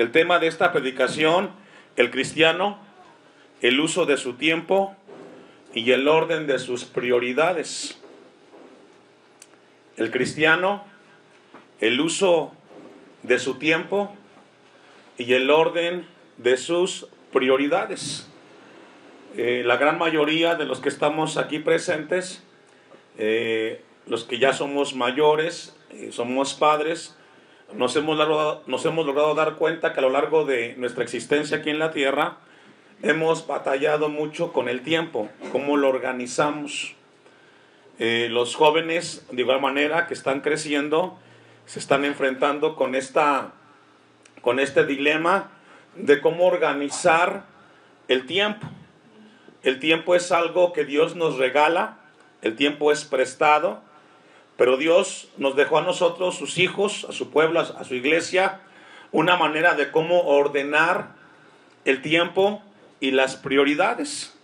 El tema de esta predicación: el cristiano, el uso de su tiempo y el orden de sus prioridades. El cristiano, el uso de su tiempo y el orden de sus prioridades. La gran mayoría de los que estamos aquí presentes, los que ya somos mayores, somos padres, nos hemos logrado dar cuenta que a lo largo de nuestra existencia aquí en la tierra hemos batallado mucho con el tiempo, cómo lo organizamos. Los jóvenes, de igual manera, que están creciendo, se están enfrentando con este dilema de cómo organizar el tiempo. El tiempo es algo que Dios nos regala, el tiempo es prestado, pero Dios nos dejó a nosotros, sus hijos, a su pueblo, a su iglesia, una manera de cómo ordenar el tiempo y las prioridades.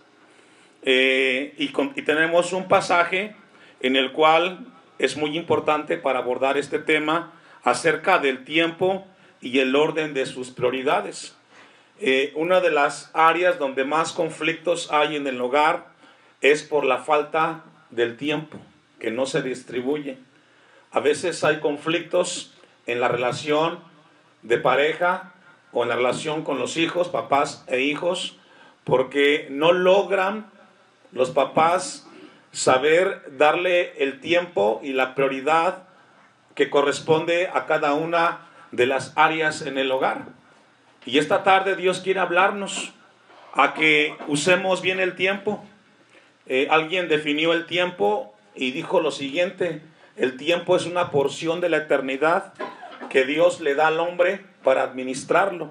Y tenemos un pasaje en el cual es muy importante para abordar este tema acerca del tiempo y el orden de sus prioridades. Una de las áreas donde más conflictos hay en el hogar es por la falta del tiempo, que no se distribuye. A veces hay conflictos en la relación de pareja o en la relación con los hijos, papás e hijos, porque no logran los papás saber darle el tiempo y la prioridad que corresponde a cada una de las áreas en el hogar. Y esta tarde Dios quiere hablarnos a que usemos bien el tiempo. Alguien definió el tiempo y dijo lo siguiente: el tiempo es una porción de la eternidad que Dios le da al hombre para administrarlo.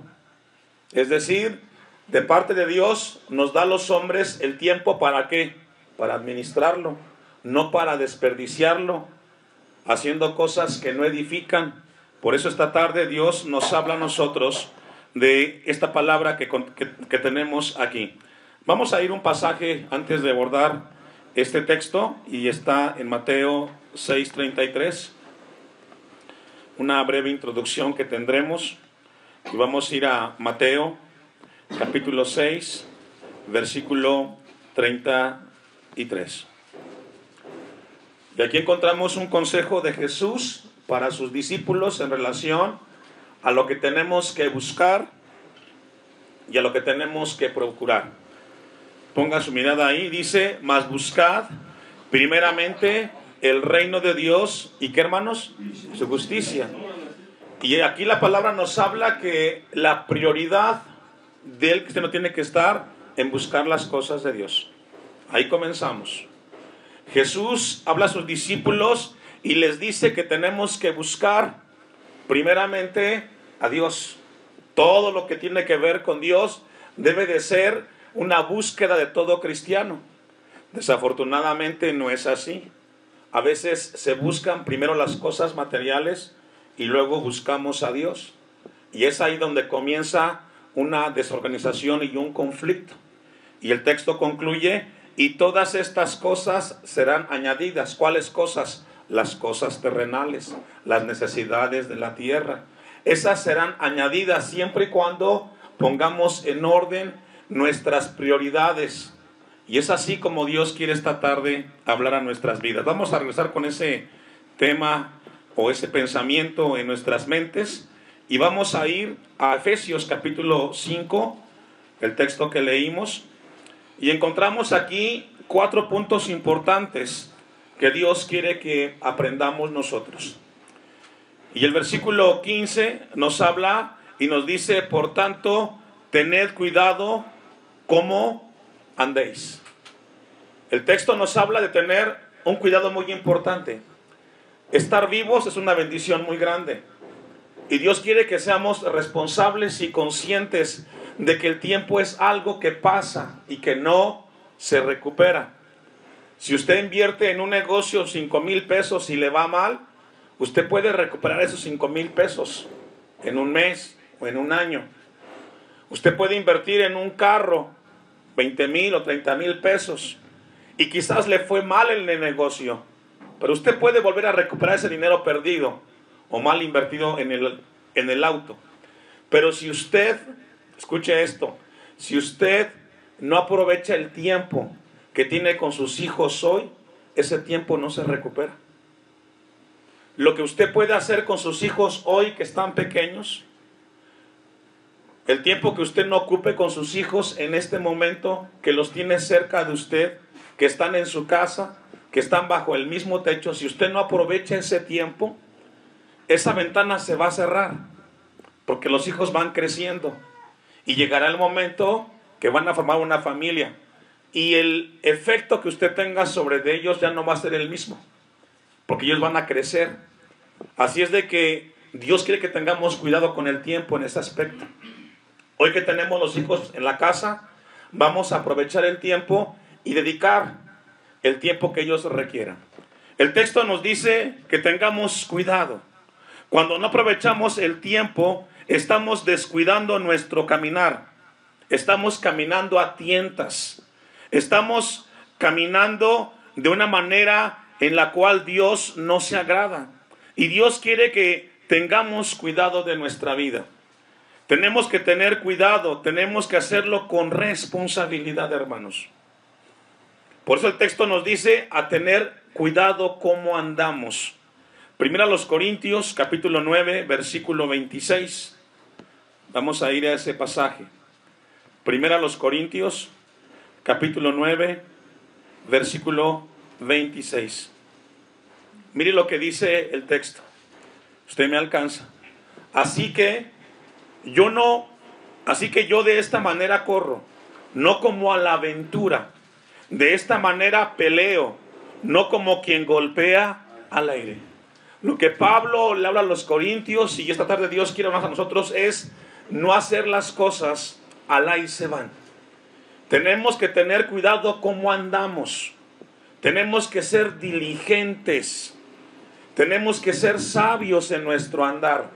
Es decir, de parte de Dios nos da a los hombres el tiempo, ¿para qué? Para administrarlo, no para desperdiciarlo, haciendo cosas que no edifican. Por eso esta tarde Dios nos habla a nosotros de esta palabra que tenemos aquí. Vamos a ir un pasaje antes de abordar este texto, y está en Mateo 6:33. Una breve introducción que tendremos, y vamos a ir a Mateo capítulo 6, versículo 33. Y aquí encontramos un consejo de Jesús para sus discípulos en relación a lo que tenemos que buscar y a lo que tenemos que procurar. Ponga su mirada ahí, dice: mas buscad primeramente el reino de Dios y ¿qué, hermanos? Su justicia. Y aquí la palabra nos habla que la prioridad del cristiano tiene que estar en buscar las cosas de Dios. Ahí comenzamos. Jesús habla a sus discípulos y les dice que tenemos que buscar primeramente a Dios. Todo lo que tiene que ver con Dios debe de ser una búsqueda de todo cristiano. Desafortunadamente no es así. A veces se buscan primero las cosas materiales y luego buscamos a Dios. Y es ahí donde comienza una desorganización y un conflicto. Y el texto concluye: y todas estas cosas serán añadidas. ¿Cuáles cosas? Las cosas terrenales, las necesidades de la tierra. Esas serán añadidas siempre y cuando pongamos en orden nuestras prioridades. Y es así como Dios quiere esta tarde hablar a nuestras vidas. Vamos a regresar con ese tema o ese pensamiento en nuestras mentes, y vamos a ir a Efesios capítulo 5, el texto que leímos, y encontramos aquí 4 puntos importantes que Dios quiere que aprendamos nosotros. Y el versículo 15 nos habla y nos dice: por tanto, tened cuidado cómo andéis. El texto nos habla de tener un cuidado muy importante. Estar vivos es una bendición muy grande. Y Dios quiere que seamos responsables y conscientes de que el tiempo es algo que pasa y que no se recupera. Si usted invierte en un negocio 5,000 pesos y le va mal, usted puede recuperar esos 5,000 pesos en un mes o en un año. Usted puede invertir en un carro 20,000 o 30,000 pesos y quizás le fue mal en el negocio, pero usted puede volver a recuperar ese dinero perdido o mal invertido en el auto. Pero si usted, escuche esto, si usted no aprovecha el tiempo que tiene con sus hijos hoy, ese tiempo no se recupera. Lo que usted puede hacer con sus hijos hoy que están pequeños, el tiempo que usted no ocupe con sus hijos en este momento, que los tiene cerca de usted, que están en su casa, que están bajo el mismo techo, si usted no aprovecha ese tiempo, esa ventana se va a cerrar, porque los hijos van creciendo y llegará el momento que van a formar una familia y el efecto que usted tenga sobre de ellos ya no va a ser el mismo, porque ellos van a crecer. Así es de que Dios quiere que tengamos cuidado con el tiempo en ese aspecto. Hoy que tenemos los hijos en la casa, vamos a aprovechar el tiempo y dedicar el tiempo que ellos requieran. El texto nos dice que tengamos cuidado. Cuando no aprovechamos el tiempo, estamos descuidando nuestro caminar. Estamos caminando a tientas. Estamos caminando de una manera en la cual Dios no se agrada. Y Dios quiere que tengamos cuidado de nuestra vida. Tenemos que tener cuidado, tenemos que hacerlo con responsabilidad, hermanos. Por eso el texto nos dice a tener cuidado cómo andamos. Primera a los Corintios, capítulo 9, versículo 26. Vamos a ir a ese pasaje. Primera a los Corintios, capítulo 9, versículo 26. Mire lo que dice el texto. Usted me alcanza. Así que yo de esta manera corro, no como a la aventura. De esta manera peleo, no como quien golpea al aire. Lo que Pablo le habla a los corintios, y esta tarde Dios quiere hablar a nosotros, es no hacer las cosas al aire se van. Tenemos que tener cuidado cómo andamos. Tenemos que ser diligentes. Tenemos que ser sabios en nuestro andar.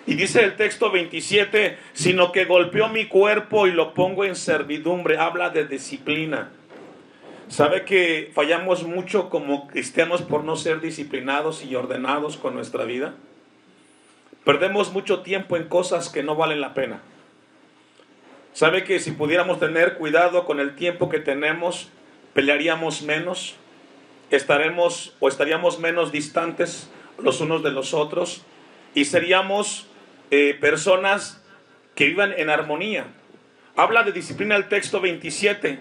Y dice el texto 27, sino que golpeó mi cuerpo y lo pongo en servidumbre. Habla de disciplina. ¿Sabe que fallamos mucho como cristianos por no ser disciplinados y ordenados con nuestra vida? Perdemos mucho tiempo en cosas que no valen la pena. ¿Sabe que si pudiéramos tener cuidado con el tiempo que tenemos, pelearíamos menos? Estaríamos menos distantes los unos de los otros y seríamos personas que vivan en armonía. Habla de disciplina el texto 27.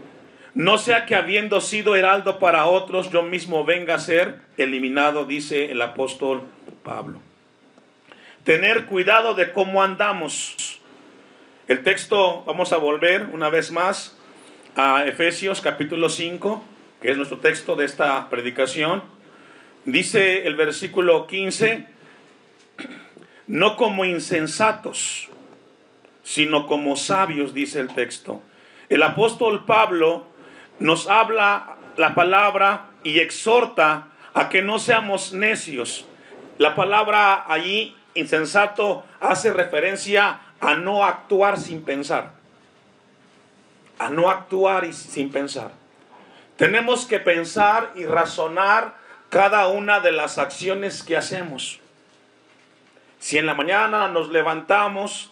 No sea que habiendo sido heraldo para otros, yo mismo venga a ser eliminado, dice el apóstol Pablo. Tener cuidado de cómo andamos. El texto, vamos a volver una vez más a Efesios capítulo 5, que es nuestro texto de esta predicación. Dice el versículo 15, no como insensatos, sino como sabios, dice el texto. El apóstol Pablo nos habla la palabra y exhorta a que no seamos necios. La palabra allí, insensato, hace referencia a no actuar sin pensar. A no actuar sin pensar. Tenemos que pensar y razonar cada una de las acciones que hacemos. Si en la mañana nos levantamos,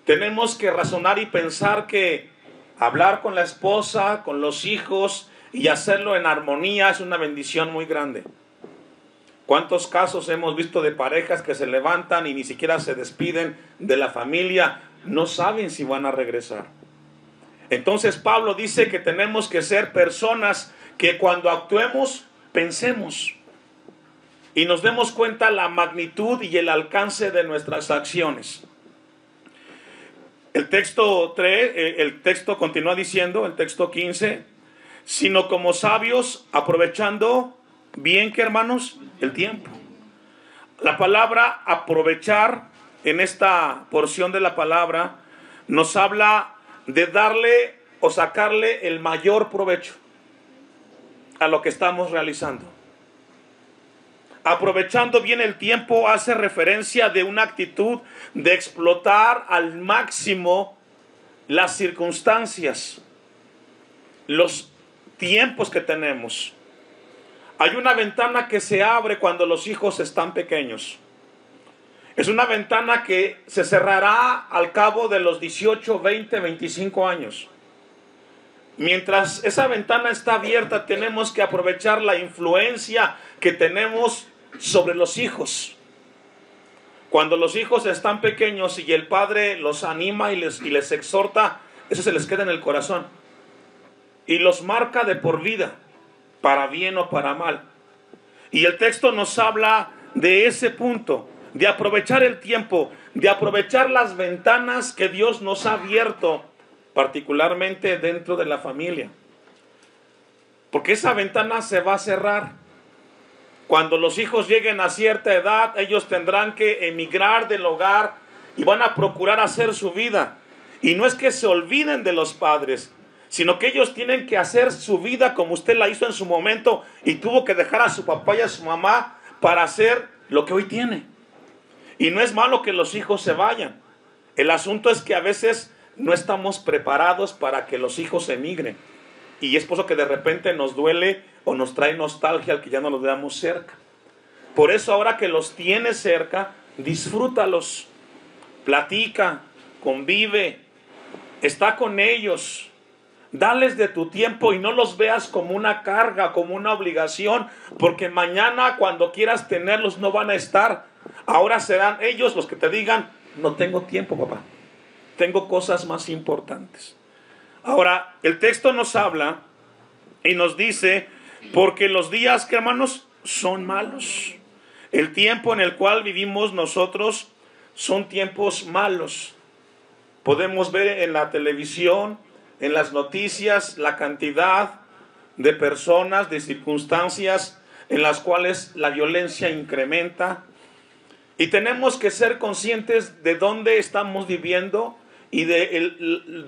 tenemos que razonar y pensar que hablar con la esposa, con los hijos y hacerlo en armonía es una bendición muy grande. ¿Cuántos casos hemos visto de parejas que se levantan y ni siquiera se despiden de la familia? No saben si van a regresar. Entonces Pablo dice que tenemos que ser personas que cuando actuemos, pensemos y nos demos cuenta la magnitud y el alcance de nuestras acciones. El texto continúa diciendo, el texto 15, sino como sabios, aprovechando bien, ¿qué, hermanos? El tiempo. La palabra aprovechar en esta porción de la palabra nos habla de darle o sacarle el mayor provecho a lo que estamos realizando. Aprovechando bien el tiempo hace referencia de una actitud de explotar al máximo las circunstancias, los tiempos que tenemos. Hay una ventana que se abre cuando los hijos están pequeños. Es una ventana que se cerrará al cabo de los 18, 20, 25 años. Mientras esa ventana está abierta, tenemos que aprovechar la influencia que tenemos sobre los hijos. Cuando los hijos están pequeños y el padre los anima y les exhorta, eso se les queda en el corazón. Y los marca de por vida, para bien o para mal. Y el texto nos habla de ese punto, de aprovechar el tiempo, de aprovechar las ventanas que Dios nos ha abierto, particularmente dentro de la familia. Porque esa ventana se va a cerrar. Cuando los hijos lleguen a cierta edad, ellos tendrán que emigrar del hogar y van a procurar hacer su vida. Y no es que se olviden de los padres, sino que ellos tienen que hacer su vida como usted la hizo en su momento y tuvo que dejar a su papá y a su mamá para hacer lo que hoy tiene. Y no es malo que los hijos se vayan. El asunto es que a veces no estamos preparados para que los hijos emigren. Y es por eso que de repente nos duele o nos trae nostalgia al que ya no los veamos cerca. Por eso ahora que los tienes cerca, disfrútalos, platica, convive, está con ellos, dales de tu tiempo y no los veas como una carga, como una obligación, porque mañana cuando quieras tenerlos no van a estar. Ahora serán ellos los que te digan, no tengo tiempo, papá, tengo cosas más importantes. Ahora, el texto nos habla y nos dice, porque los días, ¿qué, hermanos? Son malos. El tiempo en el cual vivimos nosotros son tiempos malos. Podemos ver en la televisión, en las noticias, la cantidad de personas, de circunstancias en las cuales la violencia incrementa. Y tenemos que ser conscientes de dónde estamos viviendo y de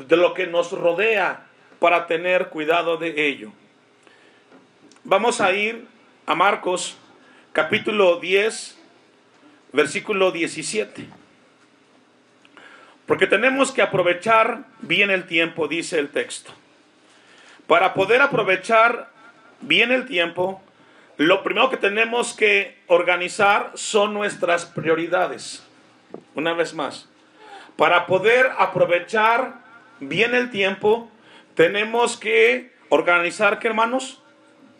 lo que nos rodea para tener cuidado de ello. Vamos a ir a Marcos capítulo 10, versículo 17. Porque tenemos que aprovechar bien el tiempo, dice el texto. Para poder aprovechar bien el tiempo, lo primero que tenemos que organizar son nuestras prioridades. Una vez más, para poder aprovechar bien el tiempo, tenemos que organizar, ¿qué, hermanos?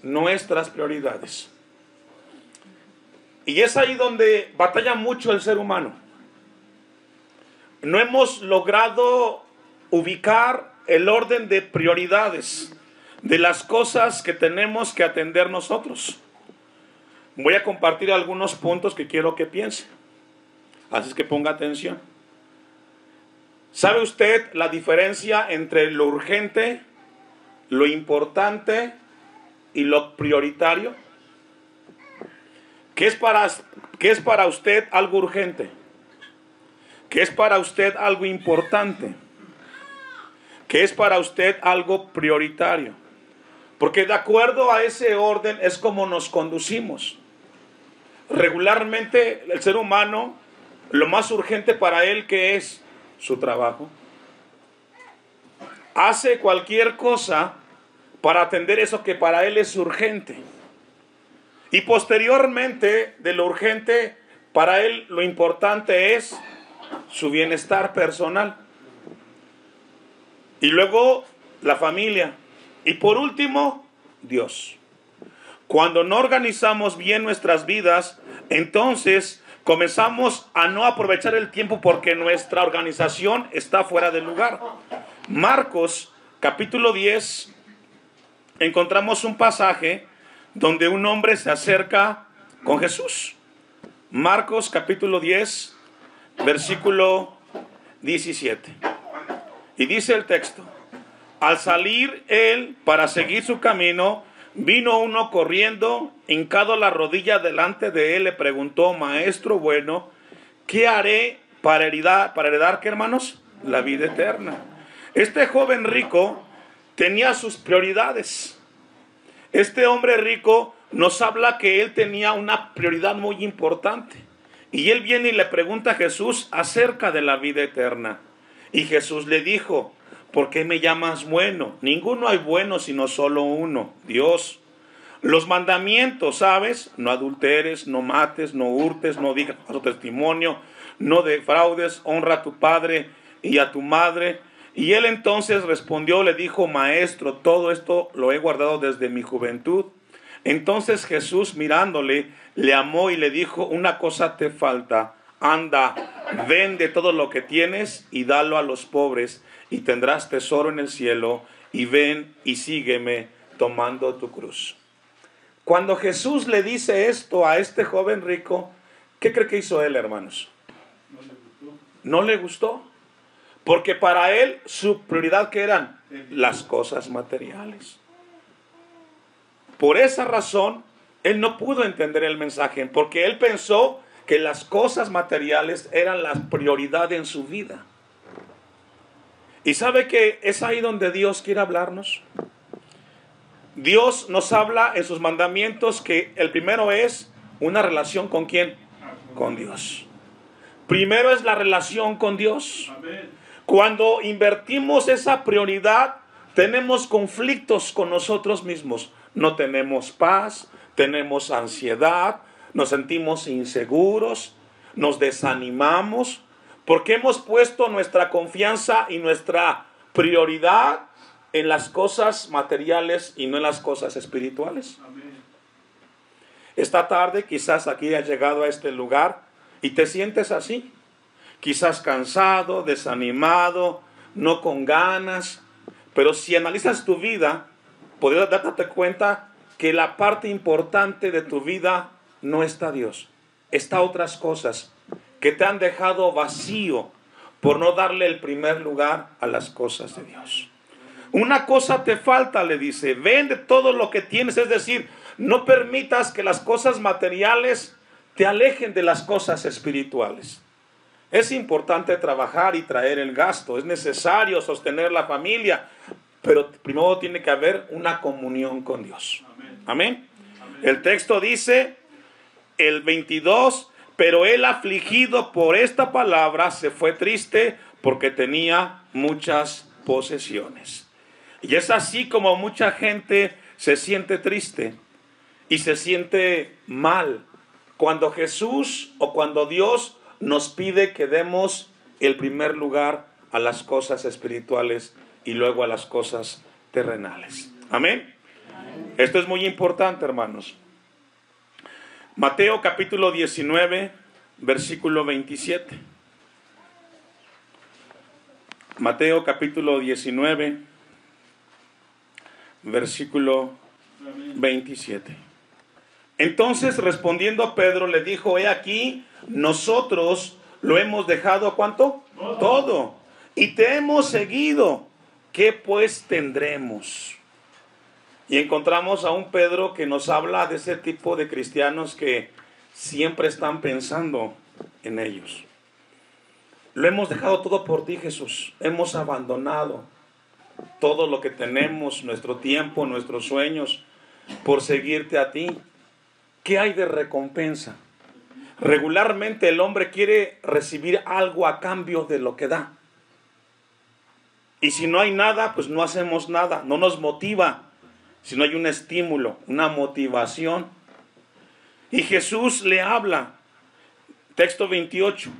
Nuestras prioridades. Y es ahí donde batalla mucho el ser humano. No hemos logrado ubicar el orden de prioridades de las cosas que tenemos que atender nosotros. Voy a compartir algunos puntos que quiero que piense. Así es que ponga atención. ¿Sabe usted la diferencia entre lo urgente, lo importante y lo prioritario? ¿Qué es para usted algo urgente? ¿Qué es para usted algo importante? ¿Qué es para usted algo prioritario? Porque de acuerdo a ese orden es como nos conducimos. Regularmente el ser humano, lo más urgente para él, ¿qué es? Su trabajo. Hace cualquier cosa para atender eso que para él es urgente. Y posteriormente de lo urgente, para él lo importante es su bienestar personal. Y luego la familia. Y por último, Dios. Cuando no organizamos bien nuestras vidas, entonces comenzamos a no aprovechar el tiempo porque nuestra organización está fuera de lugar. Marcos capítulo 10, encontramos un pasaje donde un hombre se acerca con Jesús. Marcos capítulo 10, versículo 17. Y dice el texto: al salir él para seguir su camino, vino uno corriendo, hincado la rodilla delante de él, le preguntó: maestro bueno, ¿qué haré para heredar, ¿qué, hermanos? La vida eterna. Este joven rico tenía sus prioridades. Este hombre rico nos habla que él tenía una prioridad muy importante. Y él viene y le pregunta a Jesús acerca de la vida eterna. Y Jesús le dijo: ¿por qué me llamas bueno? Ninguno hay bueno sino solo uno, Dios. Los mandamientos, ¿sabes? No adulteres, no mates, no hurtes, no digas falso testimonio, no defraudes, honra a tu padre y a tu madre. Y él entonces respondió, le dijo, maestro, todo esto lo he guardado desde mi juventud. Entonces Jesús, mirándole, le amó y le dijo, una cosa te falta, anda, vende todo lo que tienes y dalo a los pobres, y tendrás tesoro en el cielo, y ven y sígueme tomando tu cruz. Cuando Jesús le dice esto a este joven rico, ¿qué cree que hizo él, hermanos? No le gustó. Porque para él su prioridad, ¿qué eran? Las cosas materiales. Por esa razón, él no pudo entender el mensaje, porque él pensó que las cosas materiales eran la prioridad en su vida. ¿Y sabe que es ahí donde Dios quiere hablarnos? Dios nos habla en sus mandamientos que el primero es una relación ¿con quién? Con Dios. Primero es la relación con Dios. Amén. Cuando invertimos esa prioridad, tenemos conflictos con nosotros mismos. No tenemos paz, tenemos ansiedad, nos sentimos inseguros, nos desanimamos, porque hemos puesto nuestra confianza y nuestra prioridad en las cosas materiales y no en las cosas espirituales. Amén. Esta tarde quizás aquí has llegado a este lugar y te sientes así. Quizás cansado, desanimado, no con ganas. Pero si analizas tu vida, podrías darte cuenta que la parte importante de tu vida no está Dios. Está otras cosas que te han dejado vacío por no darle el primer lugar a las cosas de Dios. Una cosa te falta, le dice, vende todo lo que tienes. Es decir, no permitas que las cosas materiales te alejen de las cosas espirituales. Es importante trabajar y traer el gasto, es necesario sostener la familia, pero primero tiene que haber una comunión con Dios. Amén. Amén. Amén. El texto dice, el 22, pero él afligido por esta palabra se fue triste porque tenía muchas posesiones. Y es así como mucha gente se siente triste y se siente mal cuando Jesús o cuando Dios nos pide que demos el primer lugar a las cosas espirituales y luego a las cosas terrenales. Amén. Amén. Esto es muy importante, hermanos. Mateo capítulo 19, versículo 27. Mateo capítulo 19, versículo 27. Entonces respondiendo a Pedro le dijo, he aquí, nosotros lo hemos dejado, ¿cuánto? Todo. Y te hemos seguido. ¿Qué pues tendremos? Y encontramos a un Pedro que nos habla de ese tipo de cristianos que siempre están pensando en ellos. Lo hemos dejado todo por ti, Jesús. Hemos abandonado todo lo que tenemos, nuestro tiempo, nuestros sueños, por seguirte a ti. ¿Qué hay de recompensa? Regularmente el hombre quiere recibir algo a cambio de lo que da. Y si no hay nada, pues no hacemos nada. No nos motiva. Si no hay un estímulo, una motivación. Y Jesús le habla. Texto 28.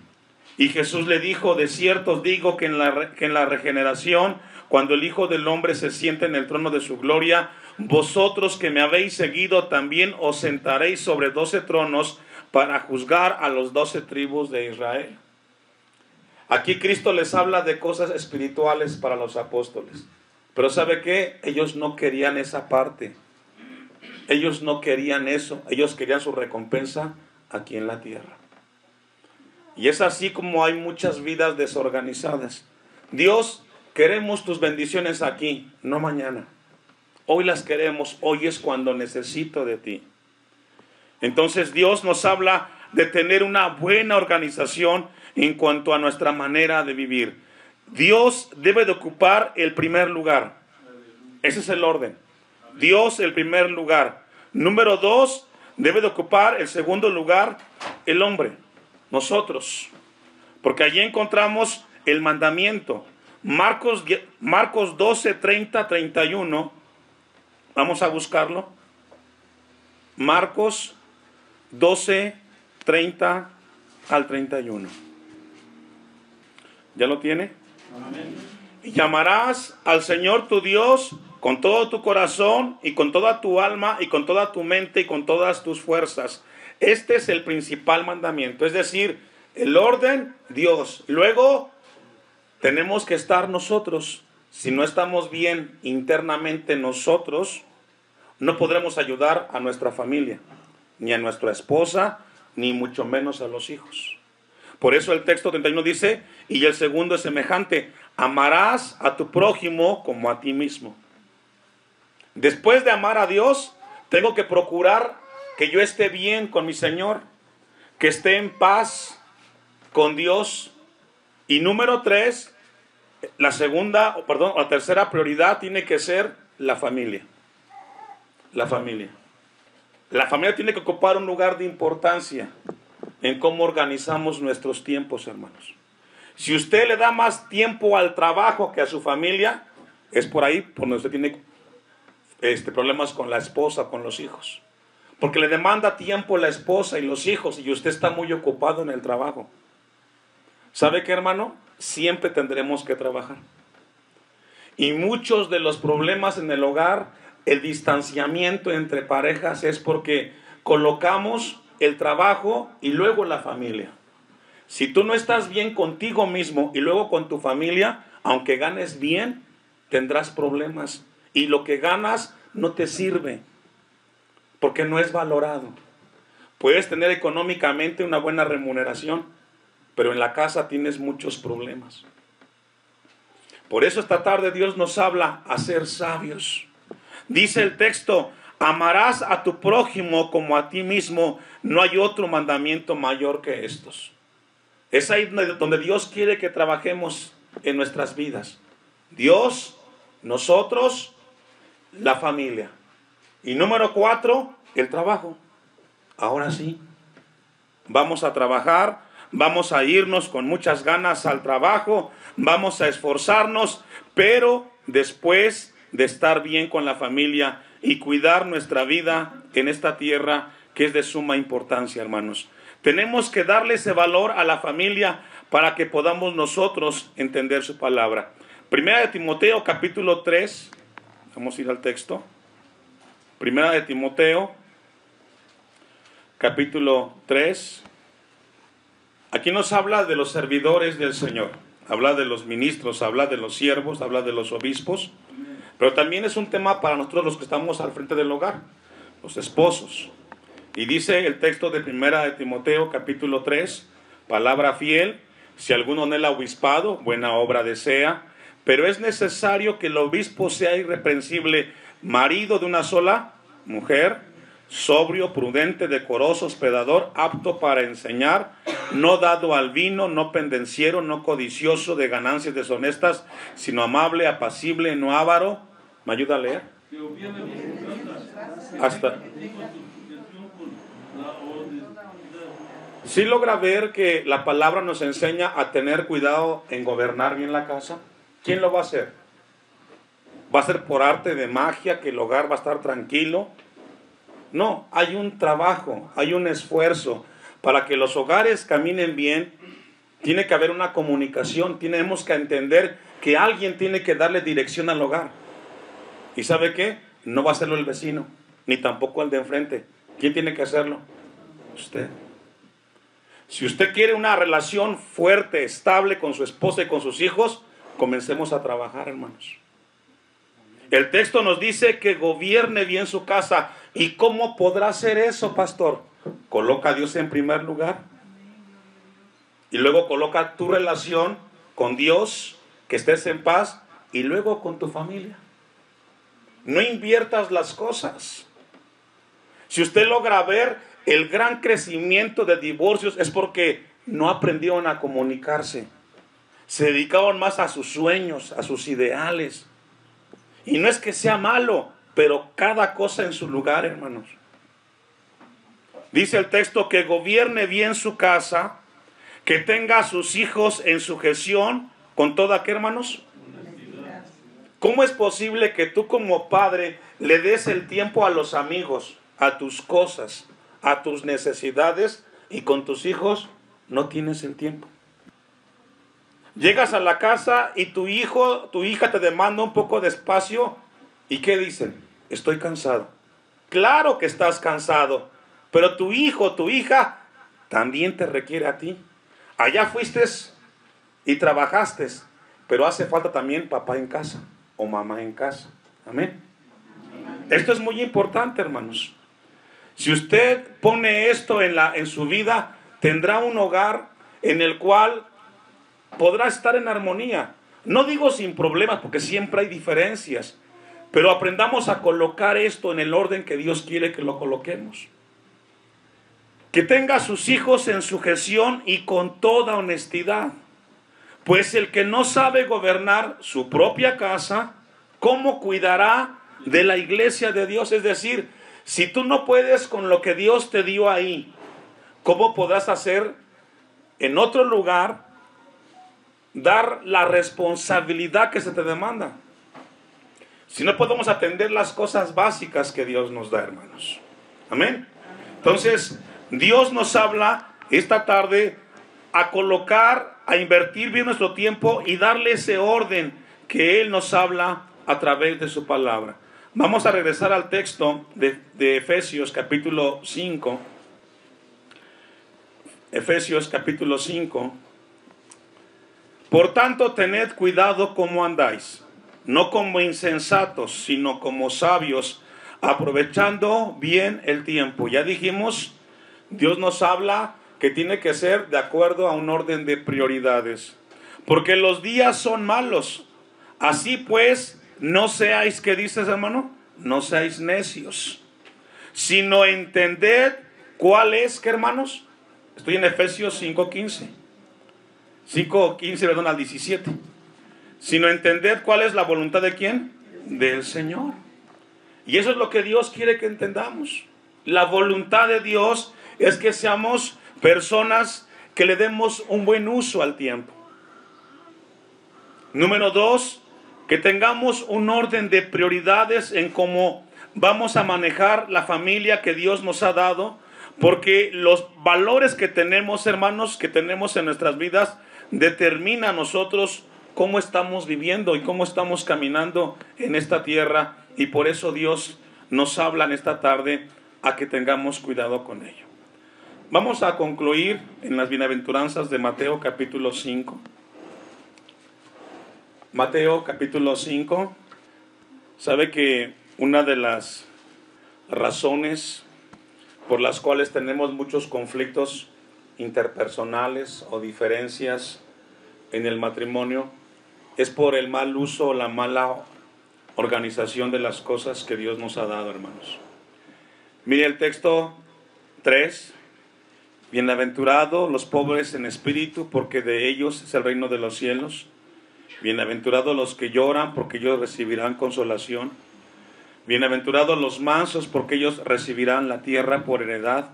Y Jesús le dijo, de cierto os digo que en la regeneración, cuando el Hijo del Hombre se siente en el trono de su gloria, vosotros que me habéis seguido también os sentaréis sobre 12 tronos para juzgar a los 12 tribus de Israel. Aquí Cristo les habla de cosas espirituales para los apóstoles. Pero ¿sabe qué? Ellos no querían esa parte. Ellos no querían eso. Ellos querían su recompensa aquí en la tierra. Y es así como hay muchas vidas desorganizadas. Dios, queremos tus bendiciones aquí, no mañana. Hoy las queremos, hoy es cuando necesito de ti. Entonces Dios nos habla de tener una buena organización en cuanto a nuestra manera de vivir. Dios debe de ocupar el primer lugar. Ese es el orden. Dios el primer lugar. Número 2, debe de ocupar el segundo lugar el hombre, nosotros. Porque allí encontramos el mandamiento. Marcos 12, 30, 31. Vamos a buscarlo. Marcos 12, 30 al 31. ¿Ya lo tiene? Amén. Y llamarás al Señor tu Dios con todo tu corazón y con toda tu alma y con toda tu mente y con todas tus fuerzas. Este es el principal mandamiento, es decir, el orden, Dios. Luego tenemos que estar nosotros. Si no estamos bien internamente nosotros, no podremos ayudar a nuestra familia, ni a nuestra esposa, ni mucho menos a los hijos. Por eso el texto 31 dice, y el segundo es semejante, amarás a tu prójimo como a ti mismo. Después de amar a Dios, tengo que procurar que yo esté bien con mi Señor, que esté en paz con Dios. Y número 3, la tercera prioridad tiene que ser la familia. La familia. La familia tiene que ocupar un lugar de importancia en cómo organizamos nuestros tiempos, hermanos. Si usted le da más tiempo al trabajo que a su familia, es por ahí por donde usted tiene problemas con la esposa, con los hijos. Porque le demanda tiempo la esposa y los hijos y usted está muy ocupado en el trabajo. ¿Sabe qué, hermano? Siempre tendremos que trabajar. Y muchos de los problemas en el hogar, el distanciamiento entre parejas es porque colocamos el trabajo y luego la familia. Si tú no estás bien contigo mismo y luego con tu familia, aunque ganes bien, tendrás problemas. Y lo que ganas no te sirve, porque no es valorado. Puedes tener económicamente una buena remuneración, pero en la casa tienes muchos problemas. Por eso esta tarde Dios nos habla a ser sabios. Dice el texto, amarás a tu prójimo como a ti mismo. No hay otro mandamiento mayor que estos. Es ahí donde Dios quiere que trabajemos en nuestras vidas. Dios, nosotros, la familia. Y número 4, el trabajo. Ahora sí, vamos a trabajar, vamos a irnos con muchas ganas al trabajo, vamos a esforzarnos, pero después de estar bien con la familia y cuidar nuestra vida en esta tierra que es de suma importancia, hermanos. Tenemos que darle ese valor a la familia para que podamos nosotros entender su palabra. Primera de Timoteo, capítulo 3. Vamos a ir al texto. Primera de Timoteo, capítulo 3. Aquí nos habla de los servidores del Señor. Habla de los ministros, habla de los siervos, habla de los obispos. Pero también es un tema para nosotros los que estamos al frente del hogar, los esposos. Y dice el texto de Primera de Timoteo, capítulo 3, palabra fiel, si alguno anhela obispado, buena obra desea, pero es necesario que el obispo sea irreprensible, marido de una sola mujer, sobrio, prudente, decoroso, hospedador, apto para enseñar, no dado al vino, no pendenciero, no codicioso de ganancias deshonestas, sino amable, apacible, no avaro. ¿Me ayuda a leer? Hasta. ¿Sí logra ver que la palabra nos enseña a tener cuidado en gobernar bien la casa? ¿Quién lo va a hacer? ¿Va a ser por arte de magia que el hogar va a estar tranquilo? No, hay un trabajo, hay un esfuerzo. Para que los hogares caminen bien, tiene que haber una comunicación. Tenemos que entender que alguien tiene que darle dirección al hogar. ¿Y sabe qué? No va a hacerlo el vecino, ni tampoco el de enfrente. ¿Quién tiene que hacerlo? Usted. Si usted quiere una relación fuerte, estable con su esposa y con sus hijos, comencemos a trabajar, hermanos. El texto nos dice que gobierne bien su casa. ¿Y cómo podrá hacer eso, pastor? Coloca a Dios en primer lugar. Y luego coloca tu relación con Dios, que estés en paz, y luego con tu familia. No inviertas las cosas. Si usted logra ver el gran crecimiento de divorcios, es porque no aprendieron a comunicarse. Se dedicaban más a sus sueños, a sus ideales. Y no es que sea malo, pero cada cosa en su lugar, hermanos. Dice el texto que gobierne bien su casa, que tenga a sus hijos en sujeción, con toda, ¿qué, hermanos? ¿Cómo es posible que tú como padre le des el tiempo a los amigos, a tus cosas, a tus necesidades, y con tus hijos no tienes el tiempo? Llegas a la casa y tu hijo, tu hija te demanda un poco de espacio. ¿Y qué dicen? Estoy cansado. Claro que estás cansado, pero tu hijo, tu hija, también te requiere a ti. Allá fuiste y trabajaste, pero hace falta también papá en casa o mamá en casa. Amén. Esto es muy importante, hermanos. Si usted pone esto en su vida, tendrá un hogar en el cual podrá estar en armonía. No digo sin problemas, porque siempre hay diferencias, pero aprendamos a colocar esto en el orden que Dios quiere que lo coloquemos. Que tenga a sus hijos en sujeción y con toda honestidad. Pues el que no sabe gobernar su propia casa, ¿cómo cuidará de la iglesia de Dios? Es decir, si tú no puedes con lo que Dios te dio ahí, ¿cómo podrás hacer en otro lugar, dar la responsabilidad que se te demanda? Si no podemos atender las cosas básicas que Dios nos da, hermanos. Amén. Entonces, Dios nos habla esta tarde a colocar, a invertir bien nuestro tiempo y darle ese orden que Él nos habla a través de su palabra. Vamos a regresar al texto de Efesios capítulo 5. Efesios capítulo 5. Por tanto, tened cuidado cómo andáis, no como insensatos, sino como sabios, aprovechando bien el tiempo. Ya dijimos, Dios nos habla que tiene que ser de acuerdo a un orden de prioridades, porque los días son malos. Así pues, no seáis, ¿qué dices, hermano? No seáis necios, sino entended cuál es, ¿qué, hermanos? Estoy en Efesios 5:15. 5:15, perdón, al 17. Sino entended cuál es la voluntad de ¿quién? Del Señor. Y eso es lo que Dios quiere que entendamos. La voluntad de Dios es que seamos personas que le demos un buen uso al tiempo. Número 2, que tengamos un orden de prioridades en cómo vamos a manejar la familia que Dios nos ha dado, porque los valores que tenemos, hermanos, que tenemos en nuestras vidas, determina a nosotros cómo estamos viviendo y cómo estamos caminando en esta tierra, y por eso Dios nos habla en esta tarde a que tengamos cuidado con ello. Vamos a concluir en las bienaventuranzas de Mateo capítulo 5. Mateo capítulo 5. Sabe que una de las razones por las cuales tenemos muchos conflictos interpersonales o diferencias en el matrimonio es por el mal uso o la mala organización de las cosas que Dios nos ha dado, hermanos. Mire el texto 3. Bienaventurados los pobres en espíritu, porque de ellos es el reino de los cielos. Bienaventurados los que lloran, porque ellos recibirán consolación. Bienaventurados los mansos, porque ellos recibirán la tierra por heredad.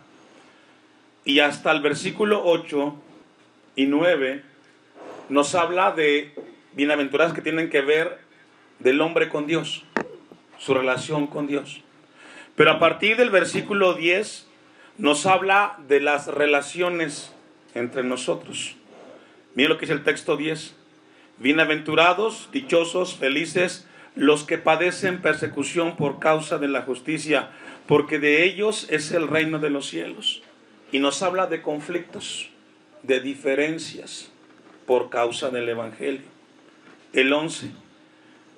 Y hasta el versículo 8 y 9 nos habla de bienaventurados que tienen que ver del hombre con Dios, su relación con Dios. Pero a partir del versículo 10 nos habla de las relaciones entre nosotros. Miren lo que dice el texto 10. Bienaventurados, dichosos, felices los que padecen persecución por causa de la justicia, porque de ellos es el reino de los cielos. Y nos habla de conflictos, de diferencias por causa del evangelio. El 11.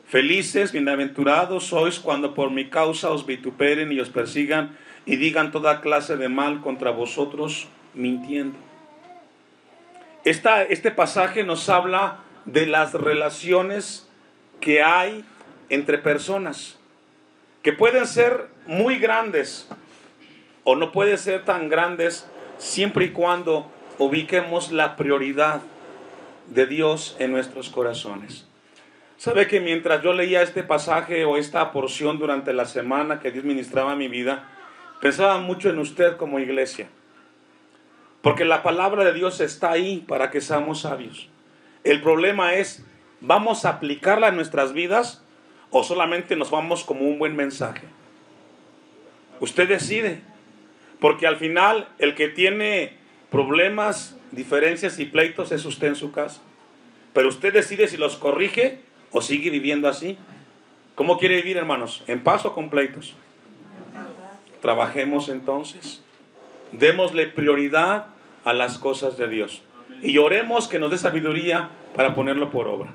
Felices, bienaventurados sois cuando por mi causa os vituperen y os persigan y digan toda clase de mal contra vosotros, mintiendo. Este pasaje nos habla de las relaciones que hay entre personas, que pueden ser muy grandes o no pueden ser tan grandes, siempre y cuando ubiquemos la prioridad de Dios en nuestros corazones. ¿Sabe que mientras yo leía este pasaje o esta porción durante la semana que Dios ministraba en mi vida, pensaba mucho en usted como iglesia? Porque la palabra de Dios está ahí para que seamos sabios. El problema es, ¿vamos a aplicarla en nuestras vidas o solamente nos vamos como un buen mensaje? Usted decide, porque al final el que tiene problemas, diferencias y pleitos es usted en su casa. Pero usted decide si los corrige o sigue viviendo así. ¿Cómo quiere vivir, hermanos? ¿En paz o con pleitos? Trabajemos entonces. Démosle prioridad a las cosas de Dios. Y oremos que nos dé sabiduría para ponerlo por obra.